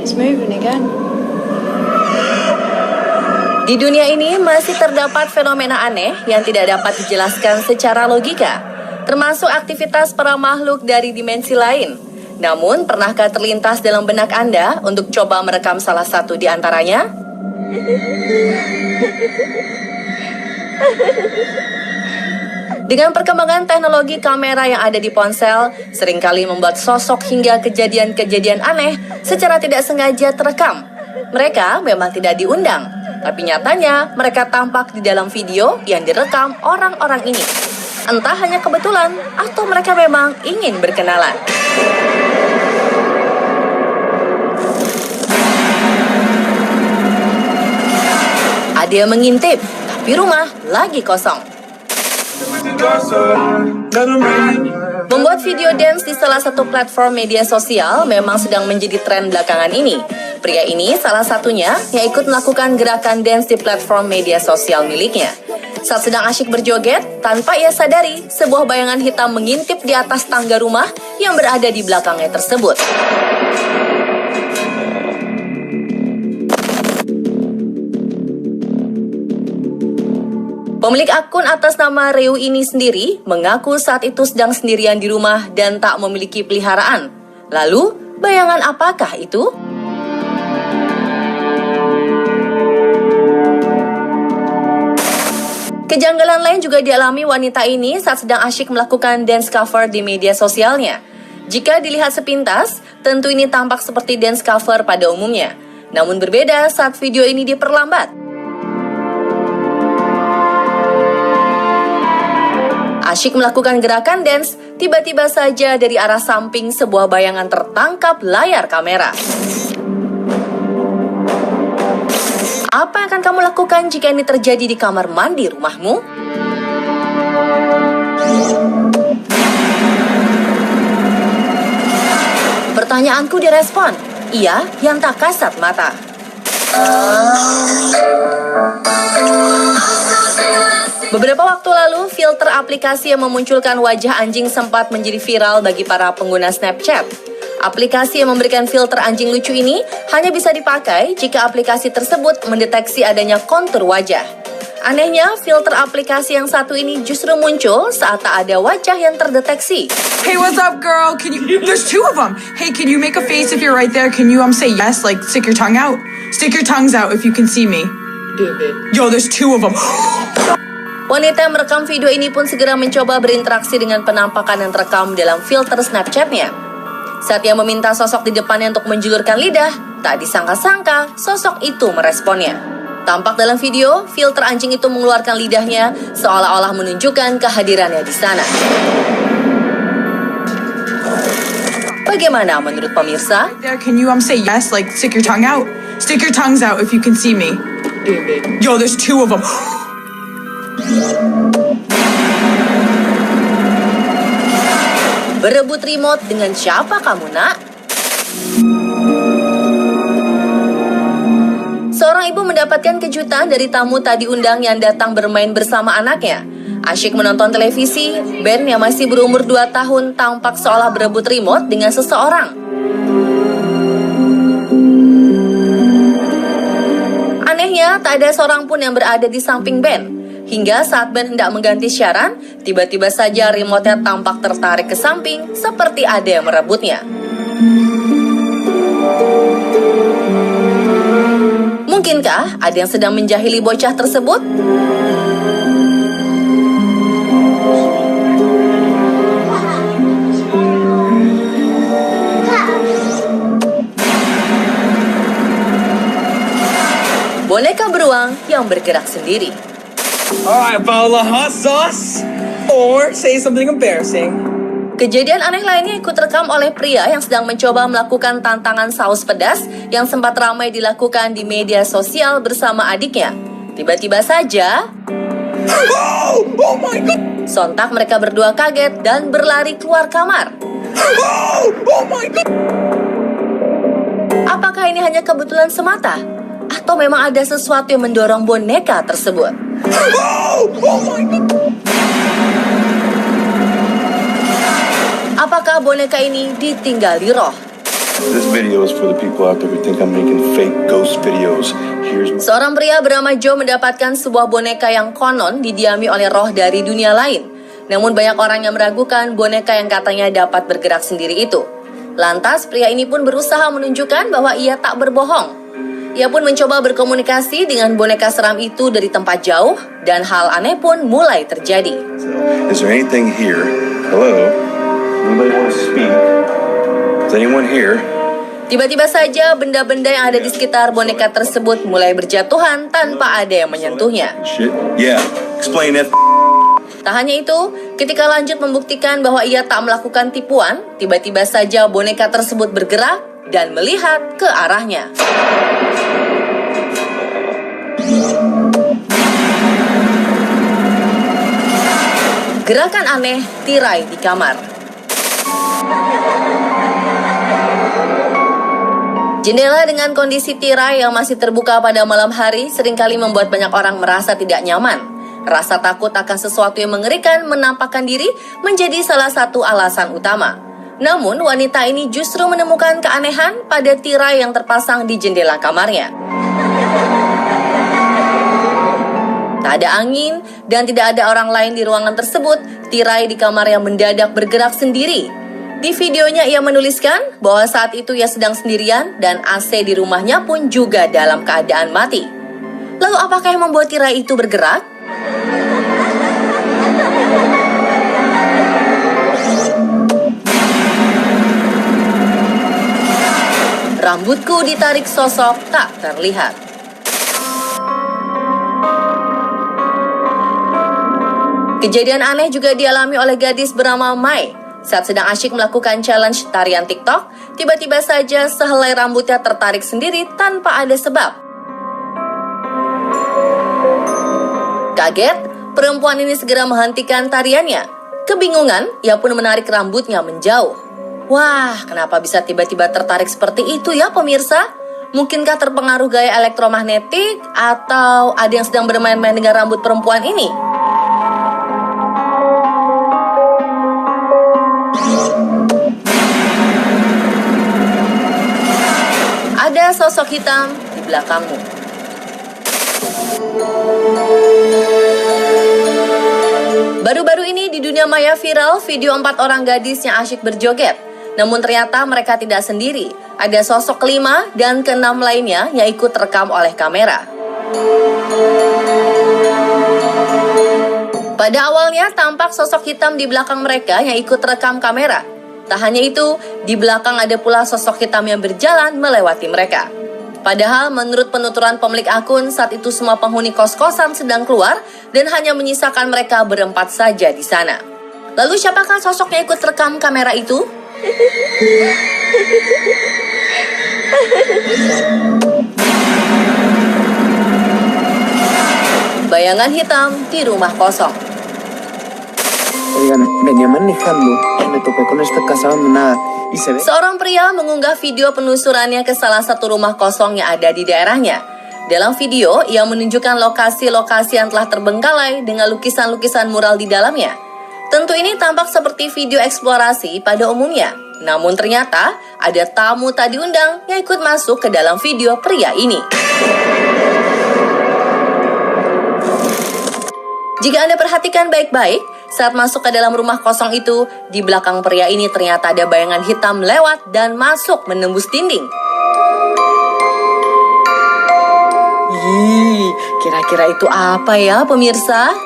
It's moving again. Di dunia ini masih terdapat fenomena aneh yang tidak dapat dijelaskan secara logika, termasuk aktivitas para makhluk dari dimensi lain. Namun, pernahkah terlintas dalam benak Anda untuk coba merekam salah satu di antaranya? Dengan perkembangan teknologi kamera yang ada di ponsel, seringkali membuat sosok hingga kejadian-kejadian aneh secara tidak sengaja terekam. Mereka memang tidak diundang, tapi nyatanya mereka tampak di dalam video yang direkam orang-orang ini. Entah hanya kebetulan atau mereka memang ingin berkenalan. Ada yang mengintip, tapi rumah lagi kosong. Membuat video dance di salah satu platform media sosial memang sedang menjadi tren belakangan ini. Pria ini salah satunya yang ikut melakukan gerakan dance di platform media sosial miliknya. Saat sedang asyik berjoget, tanpa ia sadari, sebuah bayangan hitam mengintip di atas tangga rumah yang berada di belakangnya tersebut. Pemilik akun atas nama Reu ini sendiri mengaku saat itu sedang sendirian di rumah dan tak memiliki peliharaan. Lalu, bayangan apakah itu? Kejanggalan lain juga dialami wanita ini saat sedang asyik melakukan dance cover di media sosialnya. Jika dilihat sepintas, tentu ini tampak seperti dance cover pada umumnya. Namun berbeda saat video ini diperlambat. Asyik melakukan gerakan dance, tiba-tiba saja dari arah samping sebuah bayangan tertangkap layar kamera. Apa yang akan kamu lakukan jika ini terjadi di kamar mandi rumahmu? Pertanyaanku direspon, iya yang tak kasat mata. Beberapa waktu lalu, filter aplikasi yang memunculkan wajah anjing sempat menjadi viral bagi para pengguna Snapchat. Aplikasi yang memberikan filter anjing lucu ini hanya bisa dipakai jika aplikasi tersebut mendeteksi adanya kontur wajah. Anehnya, filter aplikasi yang satu ini justru muncul saat tak ada wajah yang terdeteksi. Hey, what's up, girl? There's two of them. Hey, can you make a face if you're right there? Can you say yes, like stick your tongue out? Stick your tongues out if you can see me. Yo, there's two of them. Wanita yang merekam video ini pun segera mencoba berinteraksi dengan penampakan yang terekam dalam filter Snapchat-nya. Saat ia meminta sosok di depannya untuk menjulurkan lidah, tak disangka-sangka sosok itu meresponnya. Tampak dalam video, filter anjing itu mengeluarkan lidahnya seolah-olah menunjukkan kehadirannya di sana. Bagaimana menurut pemirsa? Can you say yes, like stick your tongue out? Stick your tongues out if you can see me. Yo, there's two of them. Berebut remote dengan siapa kamu, nak? Seorang ibu mendapatkan kejutan dari tamu tak diundang yang datang bermain bersama anaknya. Asyik menonton televisi, Ben yang masih berumur 2 tahun tampak seolah berebut remote dengan seseorang. Anehnya, tak ada seorang pun yang berada di samping Ben. Hingga saat Ben hendak mengganti siaran, tiba-tiba saja remote-nya tampak tertarik ke samping seperti ada yang merebutnya. Mungkinkah ada yang sedang menjahili bocah tersebut? Boneka beruang yang bergerak sendiri. Alright, bottle of hot sauce or say something embarrassing. Kejadian aneh lainnya ikut rekam oleh pria yang sedang mencoba melakukan tantangan saus pedas yang sempat ramai dilakukan di media sosial bersama adiknya. Tiba-tiba saja, Oh my god! sontak mereka berdua kaget dan berlari keluar kamar. Oh my god! Apakah ini hanya kebetulan semata? Atau memang ada sesuatu yang mendorong boneka tersebut? Oh my god! Apakah boneka ini ditinggali roh? This video is for the people out there who think I'm making fake ghost videos. Here's my... Seorang pria bernama Joe mendapatkan sebuah boneka yang konon didiami oleh roh dari dunia lain. Namun banyak orang yang meragukan boneka yang katanya dapat bergerak sendiri itu. Lantas pria ini pun berusaha menunjukkan bahwa ia tak berbohong. Ia pun mencoba berkomunikasi dengan boneka seram itu dari tempat jauh dan hal aneh pun mulai terjadi. Is there anything here? Hello? Anybody want to speak? Is anyone here? Tiba-tiba saja benda-benda yang ada di sekitar boneka tersebut mulai berjatuhan tanpa ada yang menyentuhnya. Shit. Yeah. Explain that. Tak hanya itu, ketika lanjut membuktikan bahwa ia tak melakukan tipuan, tiba-tiba saja boneka tersebut bergerak dan melihat ke arahnya. Gerakan aneh tirai di kamar. Jendela dengan kondisi tirai yang masih terbuka pada malam hari seringkali membuat banyak orang merasa tidak nyaman. Rasa takut akan sesuatu yang mengerikan menampakkan diri menjadi salah satu alasan utama. Namun, wanita ini justru menemukan keanehan pada tirai yang terpasang di jendela kamarnya. Tak ada angin dan tidak ada orang lain di ruangan tersebut, tirai di kamar yang mendadak bergerak sendiri. Di videonya ia menuliskan bahwa saat itu ia sedang sendirian dan AC di rumahnya pun juga dalam keadaan mati. Lalu apakah yang membuat tirai itu bergerak? Rambutku ditarik sosok tak terlihat. Kejadian aneh juga dialami oleh gadis bernama Mai. Saat sedang asyik melakukan challenge tarian TikTok, tiba-tiba saja sehelai rambutnya tertarik sendiri tanpa ada sebab. Kaget, perempuan ini segera menghentikan tariannya. Kebingungan, ia pun menarik rambutnya menjauh. Wah, kenapa bisa tiba-tiba tertarik seperti itu ya pemirsa? Mungkinkah terpengaruh gaya elektromagnetik atau ada yang sedang bermain-main dengan rambut perempuan ini? Ada sosok hitam di belakangmu. Baru-baru ini di dunia maya viral video 4 orang gadis yang asyik berjoget. Namun ternyata mereka tidak sendiri. Ada sosok kelima dan keenam lainnya yang ikut terekam oleh kamera. Pada awalnya tampak sosok hitam di belakang mereka yang ikut terekam kamera. Tak hanya itu, di belakang ada pula sosok hitam yang berjalan melewati mereka. Padahal menurut penuturan pemilik akun, saat itu semua penghuni kos-kosan sedang keluar dan hanya menyisakan mereka berempat saja di sana. Lalu siapakah sosok yang ikut rekam kamera itu? Bayangan hitam di rumah kosong. Oigan, venía manejando, me topé con esta casa abandonada y se ve... Seorang pria mengunggah video penelusurannya ke salah satu rumah kosong yang ada di daerahnya. Dalam video, ia menunjukkan lokasi-lokasi yang telah terbengkalai dengan lukisan-lukisan mural di dalamnya. Tentu ini tampak seperti video eksplorasi pada umumnya. Namun ternyata ada tamu tak diundang yang ikut masuk ke dalam video pria ini. Jika Anda perhatikan baik-baik, saat masuk ke dalam rumah kosong itu, di belakang pria ini ternyata ada bayangan hitam lewat dan masuk menembus dinding. Ih, kira-kira itu apa ya pemirsa?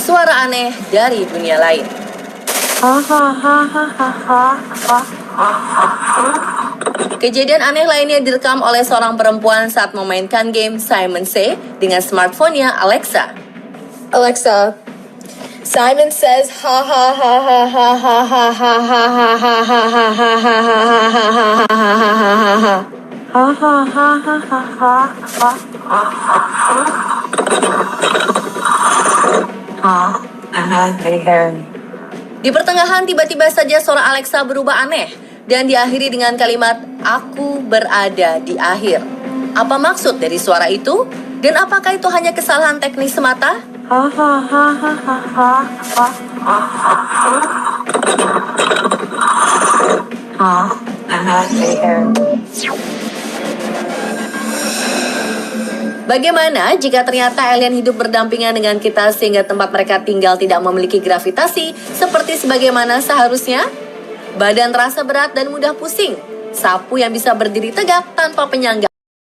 Suara aneh dari dunia lain. Kejadian aneh lainnya direkam oleh seorang perempuan saat memainkan game Simon Says dengan smartphone-nya Alexa. Alexa, Simon says ha ha ha ha ha ha ha ha ha ha ha ha ha ha ha. Di pertengahan tiba-tiba saja suara Alexa berubah aneh dan diakhiri dengan kalimat "Aku berada di akhir". Apa maksud dari suara itu? Dan apakah itu hanya kesalahan teknis semata? Bagaimana jika ternyata alien hidup berdampingan dengan kita sehingga tempat mereka tinggal tidak memiliki gravitasi seperti sebagaimana seharusnya? Badan terasa berat dan mudah pusing. Sapu yang bisa berdiri tegak tanpa penyangga